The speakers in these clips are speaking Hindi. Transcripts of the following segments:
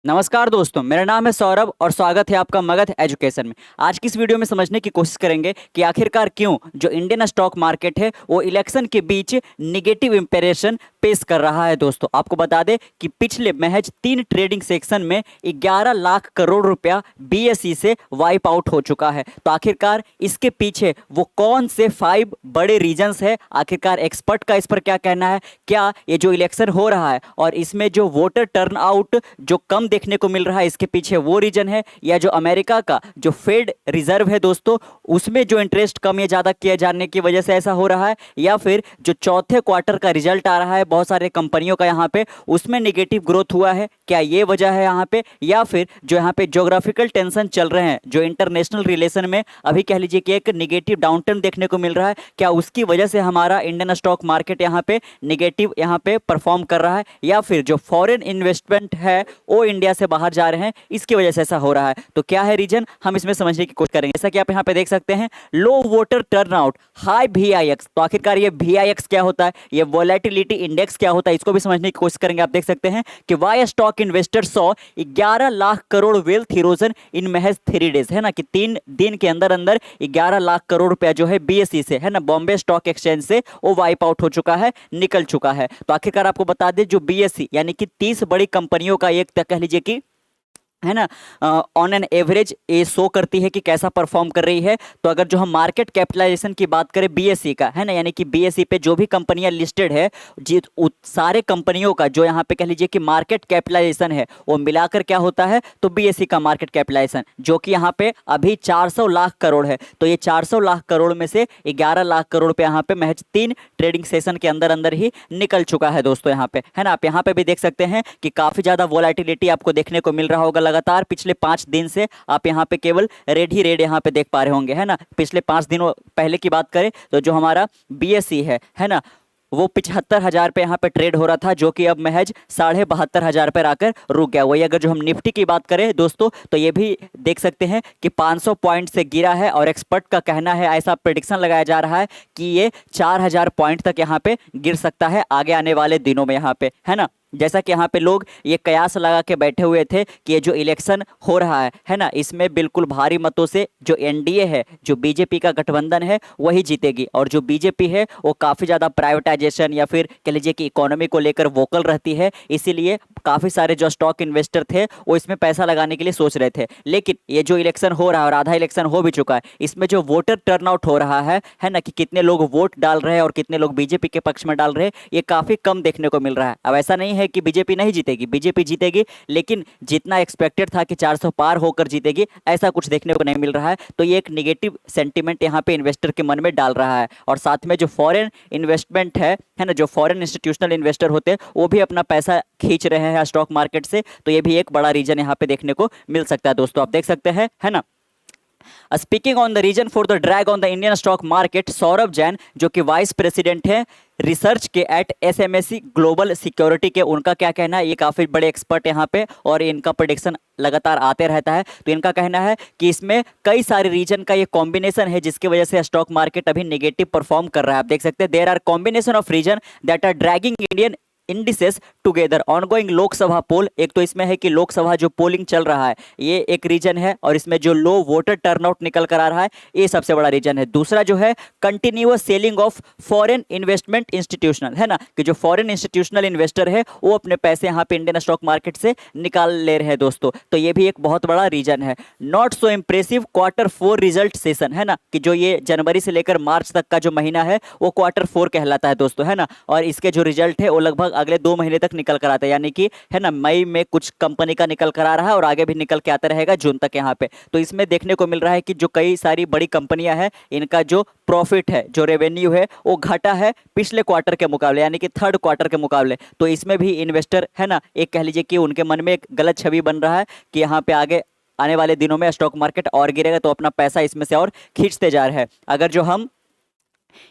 नमस्कार दोस्तों, मेरा नाम है सौरभ और स्वागत है आपका मगध एजुकेशन में। आज की इस वीडियो में समझने की कोशिश करेंगे कि आखिरकार क्यों जो इंडियन स्टॉक मार्केट है वो इलेक्शन के बीच निगेटिव इंप्रेशन पेश कर रहा है। दोस्तों आपको बता दें कि पिछले महज 3 ट्रेडिंग सेक्शन में 11 लाख करोड़ रुपया बीएसई से वाइप आउट हो चुका है। तो आखिरकार इसके पीछे वो कौन से 5 बड़े रीजंस है, आखिरकार एक्सपर्ट का इस पर क्या कहना है, क्या ये जो इलेक्शन हो रहा है और इसमें जो वोटर टर्नआउट जो कम देखने को मिल रहा है इसके पीछे वो रीजन है, या जो अमेरिका का जो फेड रिजर्व है दोस्तों उसमें जो इंटरेस्ट कम या ज़्यादा किए जाने की वजह से ऐसा हो रहा है, या फिर जो चौथे क्वार्टर का रिजल्ट आ रहा है बहुत सारे कंपनियों का यहाँ पे उसमें नेगेटिव ग्रोथ हुआ है, क्या ये वजह है यहाँ पे, या फिर जो यहाँ पे ज्योग्राफिकल टेंशन चल रहे हैं जो इंटरनेशनल रिलेशन में अभी कह लीजिए कि एक नेगेटिव डाउनटर्न देखने को मिल रहा है, क्या उसकी वजह से हमारा इंडियन स्टॉक मार्केट यहाँ पे नेगेटिव यहाँ पे परफॉर्म कर रहा है, या फिर जो फॉरेन इन्वेस्टमेंट है वो इंडिया से बाहर जा रहे हैं इसकी वजह से ऐसा हो रहा है। तो क्या है रीजन, हम इसमें समझने की कोशिश करेंगे। जैसा कि आप यहाँ पे देख सकते हैं, लो वोटर टर्नआउट, हाई VIX। तो आखिरकार ये VIX क्या होता है, ये वोलेटिलिटी इंडेक्स क्या होता है, इसको भी समझने की कोशिश करेंगे। आप देख सकते हैं कि why stock investor saw 11 lakh crore wealth erosion in महज 3 डेज, है ना, कि 3 दिन के अंदर अंदर 11 लाख करोड़ रुपया जो है बीएसई से, है ना, बॉम्बे स्टॉक एक्सचेंज से वो वाइप आउट हो चुका है, निकल चुका है। तो आखिरकार आपको बता दें जो बीएसई यानी कि 30 बड़ी कंपनियों का एक कह लीजिए कि, है ना, ऑन एन एवरेज ये शो करती है कि कैसा परफॉर्म कर रही है। तो अगर जो हम मार्केट कैपिटलाइजेशन की बात करें बीएसई का, है ना, यानी कि बीएसई पे जो भी कंपनियां लिस्टेड है सारे कंपनियों का जो यहाँ पे कह लीजिए कि मार्केट कैपिटलाइजेशन है वो मिलाकर क्या होता है, तो बीएसई का मार्केट कैपिटलाइजेशन जो कि यहाँ पे अभी 400 लाख करोड़ है। तो ये 400 लाख करोड़ में से 11 लाख करोड़ पे यहाँ पे महज 3 ट्रेडिंग सेशन के अंदर अंदर ही निकल चुका है दोस्तों यहाँ पे, है ना। आप यहाँ पे भी देख सकते हैं कि काफी ज्यादा वोलेटिलिटी आपको देखने को मिल रहा होगा लगातार पिछले 5 दिन से। आप यहाँ पे केवल रेड ही रेड यहाँ पे देख पा रहे होंगे, है ना। पिछले 5 दिनों पहले की बात करें तो जो हमारा बीएसई है ना, वो 75,000 पे यहाँ पे ट्रेड हो रहा था, जो कि अब महज 72,500 पर आकर रुक गया। वही अगर जो हम निफ्टी की बात करें दोस्तों तो ये भी देख सकते हैं कि 500 पॉइंट से गिरा है, और एक्सपर्ट का कहना है, ऐसा प्रेडिक्शन लगाया जा रहा है कि ये 4,000 पॉइंट तक यहाँ पे गिर सकता है आगे आने वाले दिनों में यहाँ पे, है ना। जैसा कि यहाँ पे लोग ये कयास लगा के बैठे हुए थे कि ये जो इलेक्शन हो रहा है ना, इसमें बिल्कुल भारी मतों से जो एनडीए है, जो बीजेपी का गठबंधन है वही जीतेगी, और जो बीजेपी है वो काफ़ी ज़्यादा प्राइवेटाइजेशन या फिर कह लीजिए कि इकोनॉमी को लेकर वोकल रहती है, इसीलिए काफ़ी सारे जो स्टॉक इन्वेस्टर थे वो इसमें पैसा लगाने के लिए सोच रहे थे। लेकिन ये जो इलेक्शन हो रहा है और आधा इलेक्शन हो भी चुका है, इसमें जो वोटर टर्नआउट हो रहा है ना, कि कितने लोग वोट डाल रहे हैं और कितने लोग बीजेपी के पक्ष में डाल रहे हैं, ये काफ़ी कम देखने को मिल रहा है। अब ऐसा नहीं है कि बीजेपी नहीं जीतेगी, बीजेपी जीतेगी, लेकिन जितना एक्सपेक्टेड था कि 400 पार होकर जीतेगी ऐसा कुछ देखने को नहीं मिल रहा है। तो ये एक नेगेटिव सेंटीमेंट यहाँ पे इन्वेस्टर के मन में डाल रहा है, और साथ में जो फॉरेन इन्वेस्टमेंट है ना, जो फॉरेन इंस्टीट्यूशनल इन्वेस्टर होते हैं वो भी अपना पैसा खींच रहे हैं स्टॉक मार्केट से। तो ये भी एक बड़ा रीजन यहाँ पे देखने को मिल सकता है दोस्तों, आप देख सकते हैं, है ना। Speaking on the reason for the drag on the Indian stock market, Saurabh Jain जो कि वाइस प्रेसिडेंट है रिसर्च के एट एसएमएसी ग्लोबल सिक्योरिटी के, उनका क्या कहना है, ये काफ़ी बड़े एक्सपर्ट यहाँ पे और इनका प्रेडिक्शन लगातार आते रहता है। तो इनका कहना है कि इसमें कई सारे रीजन का ये कॉम्बिनेशन है जिसकी वजह से स्टॉक मार्केट अभी नेगेटिव परफॉर्म कर रहा है। आप देख सकते हैं there are combination of reason that are dragging Indian indices together ongoing Lok Sabha poll. एक तो इसमें है कि लोकसभा जो पोलिंग चल रहा है ये एक रीजन है, और इसमें जो लो वोटर टर्नआउट निकल कर आ रहा है ये सबसे बड़ा रीजन है। दूसरा जो है continuous selling of foreign investment institutional, है ना, कि जो फॉरेन इंस्टीट्यूशनल इन्वेस्टर है वो अपने पैसे यहाँ पे इंडियन स्टॉक मार्केट से निकाल ले रहे हैं दोस्तों। तो ये भी एक बहुत बड़ा रीजन है। Not so impressive Q4 result session, है ना, कि जो ये जनवरी से लेकर मार्च तक का जो महीना है वो Q4 कहलाता है दोस्तों, है ना, और इसके जो रिजल्ट है वो लगभग अगले 2 महीने तक निकल कर आता है, यानी कि, है ना, मई में कुछ कंपनी का निकल कर आ रहा है और आगे भी निकल के आता रहेगा जून तक यहाँ पे। तो इसमें देखने को मिल रहा है कि जो कई सारी बड़ी कंपनियां हैं इनका जो प्रॉफिट है, जो रेवेन्यू है वो घटा है पिछले क्वार्टर के मुकाबले, यानी कि थर्ड क्वार्टर के मुकाबले। तो इसमें भी इन्वेस्टर, है ना, एक कह लीजिए कि उनके मन में एक गलत छवि बन रहा है कि यहाँ पे आगे आने वाले दिनों में स्टॉक मार्केट और गिरेगा, तो अपना पैसा इसमें से और खींचते जा रहे हैं। अगर जो हम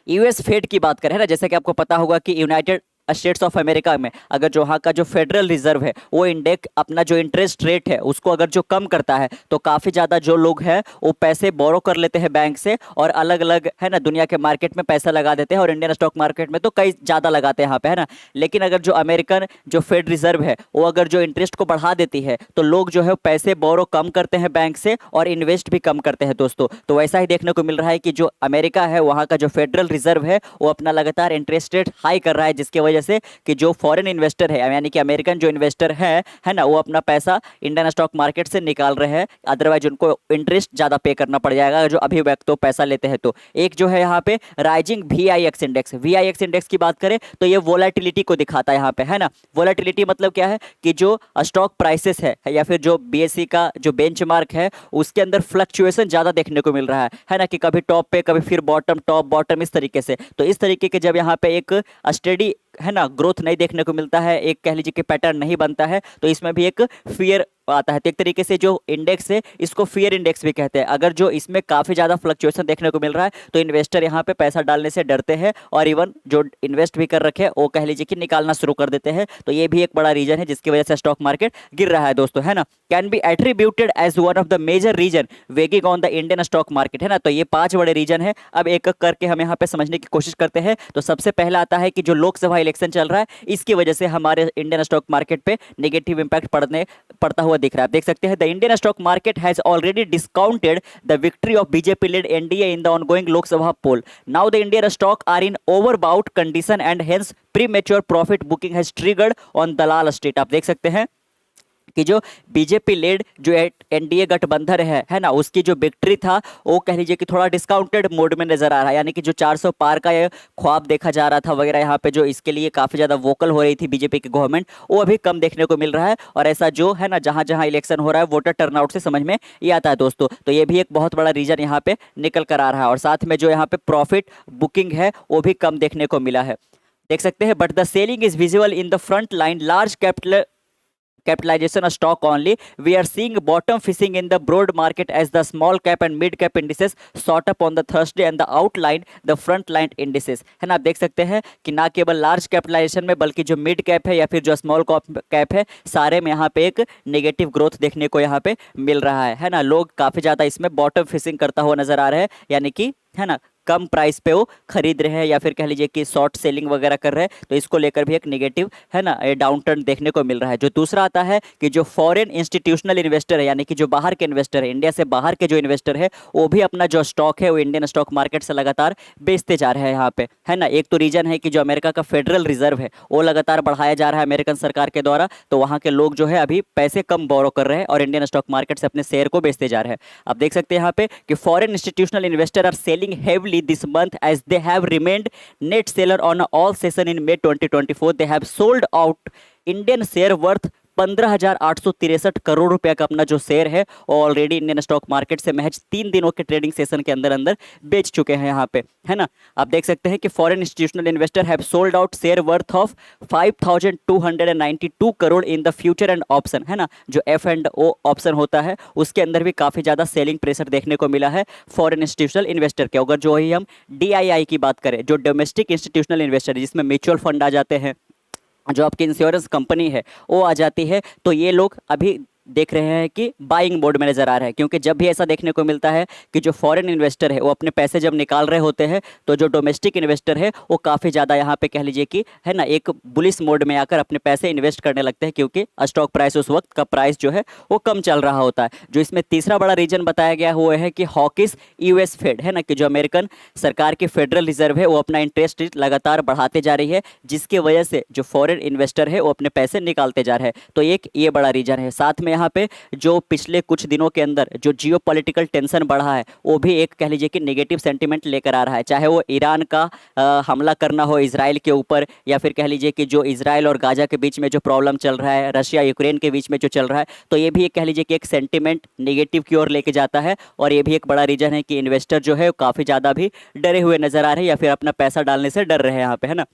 यूएस फेड की बात करें ना, जैसे कि आपको पता होगा कि यूनाइटेड स्टेट्स ऑफ अमेरिका में अगर जो वहाँ का जो फेडरल रिजर्व है वो इंडेक्स अपना जो इंटरेस्ट रेट है उसको अगर जो कम करता है तो काफ़ी ज़्यादा जो लोग हैं वो पैसे बोरो कर लेते हैं बैंक से और अलग अलग है ना दुनिया के मार्केट में पैसा लगा देते हैं, और इंडियन स्टॉक मार्केट में तो कई ज़्यादा लगाते हैं यहाँ पे, है ना। लेकिन अगर जो अमेरिकन जो फेड रिजर्व है वो अगर जो इंटरेस्ट को बढ़ा देती है तो लोग जो है पैसे बोरो कम करते हैं बैंक से और इन्वेस्ट भी कम करते हैं दोस्तों। तो वैसा ही देखने को मिल रहा है कि जो अमेरिका है वहाँ का जो फेडरल रिजर्व है वो अपना लगातार इंटरेस्ट रेट हाई कर रहा है, जिसकी वजह से कि जो फॉरेन इन्वेस्टर है यानी कि अमेरिकन जो इन्वेस्टर है ना, वो अपना पैसा इंडियन स्टॉक मार्केट से निकाल रहे हैं। अदरवाइज उनको इंटरेस्ट ज़्यादा पे करना पड़ जाएगा जो अभी व्यक्त तो पैसा लेते हैं। तो एक जो है यहाँ पे rising VIX index, VIX index की बात करें तो ये वोलेटिलिटी को दिखाता है यहाँ पे, है ना। वोलेटिलिटी मतलब क्या है कि जो स्टॉक प्राइसेस है या फिर जो BSE का जो बेंचमार्क है उसके अंदर फ्लक्चुएशन ज़्यादा देखने को मिल रहा है ना, कि कभी टॉप पे कभी फिर बॉटम टॉप बॉटम इस तरीके से। तो इस तरीके के जब यहाँ पे एक स्टडी है ना ग्रोथ नहीं देखने को मिलता है, एक कह लीजिए कि पैटर्न नहीं बनता है, तो इसमें भी एक फियर आता है। तो एक तरीके से जो इंडेक्स है इसको फियर इंडेक्स भी कहते हैं। अगर जो इसमें काफ़ी ज़्यादा फ्लक्चुएशन देखने को मिल रहा है तो इन्वेस्टर यहाँ पे पैसा डालने से डरते हैं और इवन जो इन्वेस्ट भी कर रखे हैं वो कह लीजिए कि निकालना शुरू कर देते हैं। तो ये भी एक बड़ा रीजन है जिसकी वजह से स्टॉक मार्केट गिर रहा है दोस्तों, है ना। Can be attributed as one of the major reason weighing on the Indian stock market, है ना। तो ये 5 बड़े रीजन है। अब एक एक करके हम यहाँ पे समझने की कोशिश करते हैं। तो सबसे पहला आता है कि जो लोकसभा इलेक्शन चल रहा है इसकी वजह से हमारे इंडियन स्टॉक मार्केट पे नेगेटिव इंपैक्ट पड़ता हुआ दिख रहा है। आप देख सकते हैं the Indian stock market has already discounted the victory of BJP led NDA in the ongoing Lok Sabha poll. Now the Indian stock are in overbought condition and hence premature profit booking has triggered on Dalal Street. आप देख सकते हैं कि जो बीजेपी लेड जो एनडीए गठबंधन है ना, उसकी जो विक्ट्री था वो कह लीजिए कि थोड़ा डिस्काउंटेड मोड में नजर आ रहा है। यानी कि जो 400 पार का ये ख्वाब देखा जा रहा था वगैरह, यहाँ पे जो इसके लिए काफ़ी ज़्यादा वोकल हो रही थी बीजेपी की गवर्नमेंट, वो अभी कम देखने को मिल रहा है। और ऐसा जो है ना जहाँ जहाँ इलेक्शन हो रहा है वोटर टर्नआउट से समझ में ये आता है दोस्तों। तो ये भी एक बहुत बड़ा रीजन यहाँ पे निकल कर आ रहा है। और साथ में जो यहाँ पे प्रॉफिट बुकिंग है वो भी कम देखने को मिला है, देख सकते हैं। But the selling is visible in the front line large capitalization of stock only. We are seeing bottom fishing in the broad market as the small cap and mid cap indices shot up on the Thursday and the outlined the front line indices, है ना। आप देख सकते हैं कि ना केवल लार्ज कैपिटलाइजेशन में बल्कि जो मिड कैप है या फिर जो स्मॉल कैप है सारे में यहाँ पे एक नेगेटिव ग्रोथ देखने को यहाँ पे मिल रहा है ना। लोग काफ़ी ज़्यादा इसमें बॉटम फिशिंग करता हुआ नजर आ रहे हैं, यानी कि है ना कम प्राइस पे वो खरीद रहे हैं या फिर कह लीजिए कि शॉर्ट सेलिंग वगैरह कर रहे हैं। तो इसको लेकर भी एक नेगेटिव है ना डाउन टर्न देखने को मिल रहा है। जो दूसरा आता है कि जो फॉरेन इंस्टीट्यूशनल इन्वेस्टर है यानी कि जो बाहर के इन्वेस्टर है, इंडिया से बाहर के जो इन्वेस्टर है वो भी अपना जो स्टॉक है वो इंडियन स्टॉक मार्केट से लगातार बेचते जा रहे हैं यहाँ पे, है ना। एक तो रीजन है कि जो अमेरिका का फेडरल रिजर्व है वो लगातार बढ़ाया जा रहा है अमेरिकन सरकार के द्वारा, तो वहाँ के लोग जो है अभी पैसे कम बोरो कर रहे हैं और इंडियन स्टॉक मार्केट से अपने शेयर को बेचते जा रहे हैं। आप देख सकते हैं यहाँ पे कि foreign institutional investor are selling heavily this month as they have remained net seller on all session in May 2024. They have sold out Indian share worth 15,863 crore रुपया का अपना जो शेयर है वो ऑलरेडी इंडियन स्टॉक मार्केट से महज 3 दिनों के ट्रेडिंग सेशन के अंदर अंदर बेच चुके हैं यहाँ पे, है ना। आप देख सकते हैं कि foreign institutional investor have sold out share worth of 5,292 crore in the future and option, है ना। जो F&O ऑप्शन होता है उसके अंदर भी काफ़ी ज़्यादा सेलिंग प्रेशर देखने को मिला है फॉरेन इंस्टीट्यूशनल इन्वेस्टर के। अगर जो ही हम DII की बात करें, जो डोमेस्टिक इंस्टीट्यूशनल इन्वेस्टर जिसमें म्यूचुअल फंड आ जाते हैं, जो आपकी इंश्योरेंस कंपनी है वो आ जाती है, तो ये लोग अभी देख रहे हैं कि बाइंग मोड में नजर आ रहा है। क्योंकि जब भी ऐसा देखने को मिलता है कि जो फॉरेन इन्वेस्टर है वो अपने पैसे जब निकाल रहे होते हैं तो जो डोमेस्टिक इन्वेस्टर है वो काफ़ी ज़्यादा यहाँ पे कह लीजिए कि है ना एक बुलिश मोड में आकर अपने पैसे इन्वेस्ट करने लगते हैं, क्योंकि स्टॉक प्राइस उस वक्त का प्राइस जो है वो कम चल रहा होता है। जो इसमें तीसरा बड़ा रीजन बताया गया हुआ है कि हॉकिस US फेड, है ना, कि जो अमेरिकन सरकार की फेडरल रिजर्व है वो अपना इंटरेस्ट रेट लगातार बढ़ाते जा रही है, जिसकी वजह से जो फॉरेन इन्वेस्टर है वो अपने पैसे निकालते जा रहे हैं। तो एक ये बड़ा रीजन है। साथ में यहाँ पे जो पिछले कुछ दिनों के अंदर जो जियोपॉलिटिकल टेंशन बढ़ा है वो भी एक कह लीजिए कि नेगेटिव सेंटीमेंट लेकर आ रहा है। चाहे वो ईरान का हमला करना हो इजराइल के ऊपर, या फिर कह लीजिए कि जो इजराइल और गाजा के बीच में जो प्रॉब्लम चल रहा है, रशिया यूक्रेन के बीच में जो चल रहा है, तो ये भी एक कह लीजिए कि एक सेंटीमेंट नेगेटिव की ओर लेके जाता है। और ये भी एक बड़ा रीजन है कि इन्वेस्टर जो है काफ़ी ज़्यादा भी डरे हुए नजर आ रहे हैं या फिर अपना पैसा डालने से डर रहे हैं यहाँ पे, है ना।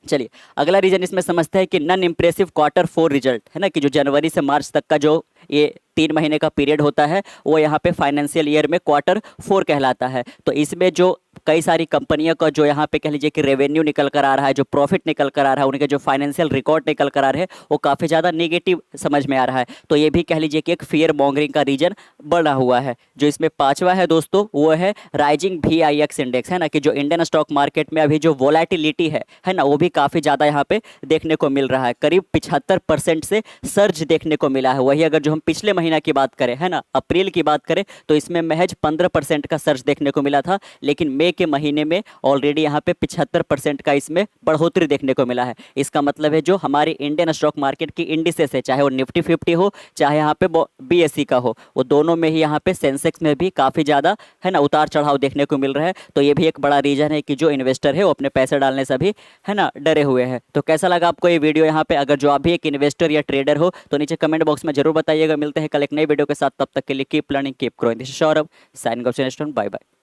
चलिए अगला रीजन इसमें समझते हैं कि नॉन इम्प्रेसिव Q4 रिजल्ट, है ना, कि जो जनवरी से मार्च तक का जो ये 3 महीने का पीरियड होता है वो यहाँ पे फाइनेंशियल ईयर में Q4 कहलाता है। तो इसमें जो कई सारी कंपनियों का जो यहाँ पे कह लीजिए कि रेवेन्यू निकल कर आ रहा है, जो प्रॉफिट निकल कर आ रहा है, उनके जो फाइनेंशियल रिकॉर्ड निकल कर आ रहे हैं वो काफ़ी ज़्यादा नेगेटिव समझ में आ रहा है। तो ये भी कह लीजिए कि एक फियर मॉन्गरिंग का रीजन बना हुआ है। जो इसमें पांचवा है दोस्तों वो है राइजिंग VIX इंडेक्स, है ना, कि जो इंडियन स्टॉक मार्केट में अभी जो वोलेटिलिटी है ना, वो भी काफ़ी ज़्यादा यहाँ पे देखने को मिल रहा है। करीब 75% से सर्ज देखने को मिला है। वही अगर जो हम पिछले महीना की बात करें, है ना, अप्रैल की बात करें, तो इसमें महज 15% का सर्ज देखने को मिला था, लेकिन मई के महीने में ऑलरेडी यहाँ पे 75% का इसमें बढ़ोतरी देखने को मिला है। इसका मतलब है जो हमारी इंडियन स्टॉक मार्केट की इंडिसेस है, चाहे वो निफ्टी 50 हो, चाहे यहाँ पे BSE का हो, वो दोनों में ही यहाँ पे सेंसेक्स में भी काफ़ी ज़्यादा, है ना, उतार चढ़ाव देखने को मिल रहा है। तो ये भी एक बड़ा रीजन है कि जो इन्वेस्टर है वो अपने पैसे डालने से भी, है ना, डरे हुए हैं। तो कैसा लगा आपको ये वीडियो यहाँ पे? अगर जो आप भी एक इन्वेस्टर या ट्रेडर हो तो नीचे कमेंट बॉक्स में जरूर बताइएगा। मिलते हैं कल एक नई वीडियो के साथ, तब तक के लिए keep learning keep growing. This is Saurabh signing off. Bye bye.